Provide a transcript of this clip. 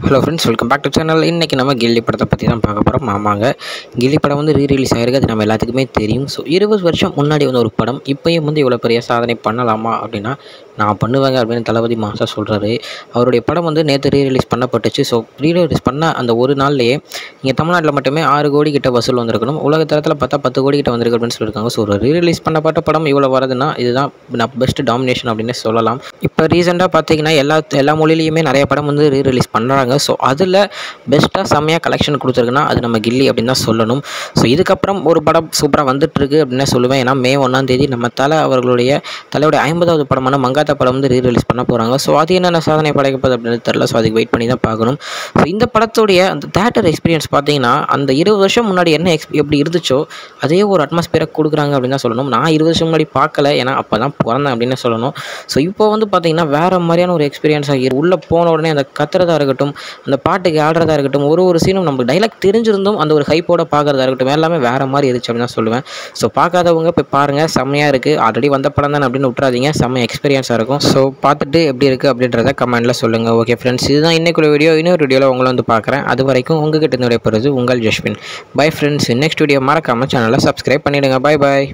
Hello friends, welcome back to channel. இன்றைக்கி நம்ம கில்லி படத்தை பற்றி தான் பார்க்க போகிறோம். ஆமாங்க, கில்லி படம் வந்து ரீரிலீஸ் ஆகிருக்கு. அது நம்ம எல்லாத்துக்குமே தெரியும். ஸோ 20 வருஷம் முன்னாடி வந்து ஒரு படம் இப்போயும் வந்து இவ்வளோ பெரிய சாதனை பண்ணலாமா அப்படின்னா நான் பண்ணுவேங்க அப்படின்னு தளபதி மாசா சொல்கிறாரு. அவருடைய படம் வந்து நேற்று ரீரிலீஸ் பண்ணப்பட்டுச்சு. ஸோ ரீரிலீஸ் பண்ண அந்த ஒரு நாள்லேயே இங்கே தமிழ்நாட்டில் மட்டுமே 6 கோடி கிட்ட வசூல் வந்திருக்கணும். உலக தரத்தில் பார்த்தா 10 கோடி கிட்ட வந்திருக்கு அப்படின்னு சொல்லியிருக்காங்க. ஸோ ஒரு ரீரிலீஸ் பண்ணப்பட்ட படம் இவ்வளோ வரதுன்னா இதுதான் பெஸ்ட் டாமினேஷன் அப்படின்னு சொல்லலாம். இப்போ ரீசெண்டாக பார்த்தீங்கன்னா எல்லா மொழியிலையுமே நிறைய படம் வந்து ரீரிலீஸ் பண்ணுறாங்க. ஸோ அதில் பெஸ்ட்டாக செம்மையாக கலெக்ஷன் கொடுத்துருக்குன்னா அது நம்ம கில்லி அப்படின்னு தான் சொல்லணும். ஸோ இதுக்கப்புறம் ஒரு படம் சூப்பராக வந்துட்டுருக்கு அப்படின்னு சொல்லுவேன். ஏன்னா மே 1ஆம் தேதி நம்ம தலையோடைய 50வது படமான மங்காத்தா படம் வந்து ரீரிலீஸ் பண்ண போகிறாங்க. ஸோ அது என்னென்ன சாதனை படைக்கப்பது அப்படின்னு தெரியல. ஸோ அதுக்கு வெயிட் பண்ணி தான் பார்க்கணும். ஸோ இந்த படத்துடைய அந்த தேட்டர் எக்ஸ்பீரியன்ஸ் பார்த்தீங்கன்னா அந்த 20 வருஷம் முன்னாடி என்ன எப்படி இருந்துச்சோ அதே ஒரு அட்மாஸ்பியரை கொடுக்குறாங்க அப்படின்னு தான் சொல்லணும். நான் 20 வருஷம் முன்னாடி பார்க்கல, ஏன்னா அப்போ தான் பிறந்தேன் அப்படின்னு சொல்லணும். ஸோ இப்போ வந்து பார்த்தீங்கன்னா வேறு மாதிரியான ஒரு எக்ஸ்பீரியன்ஸாக உள்ளே போன உடனே அந்த கத்துறதா இருக்கட்டும், அந்த பாட்டுக்கு ஆடுறதா இருக்கட்டும், ஒரு சீனும் நமக்கு டைலாக் தெரிஞ்சிருந்தும் அந்த ஒரு ஹைப்போட பார்க்குறதா இருக்கட்டும், எல்லாமே வேறு மாதிரி இருந்துச்சு அப்படின்னு தான் சொல்லுவேன். ஸோ பார்க்காதவங்க போய் பாருங்கள், செம்மையாக இருக்குது. ஆல்ரெடி வந்த படம் தான் அப்படின்னு விட்றாதீங்க, செம்ம எக்ஸ்பீரியன்ஸாக இருக்கும். ஸோ பார்த்துட்டு எப்படி இருக்குது அப்படின்றத கமெண்ட்டில் சொல்லுங்கள். ஓகே ஃப்ரெண்ட்ஸ், இதுதான் இன்னைக்குள்ள வீடியோ. இன்னொரு வீடியோவில் உங்களை வந்து பார்க்குறேன். அது வரைக்கும் உங்ககிட்ட இருந்து விடைபெறுவது உங்கள் Jaswin. Bye friends. Next video மறக்காமல் சேனலை சப்ஸ்கிரைப் பண்ணிவிடுங்க. Bye bye.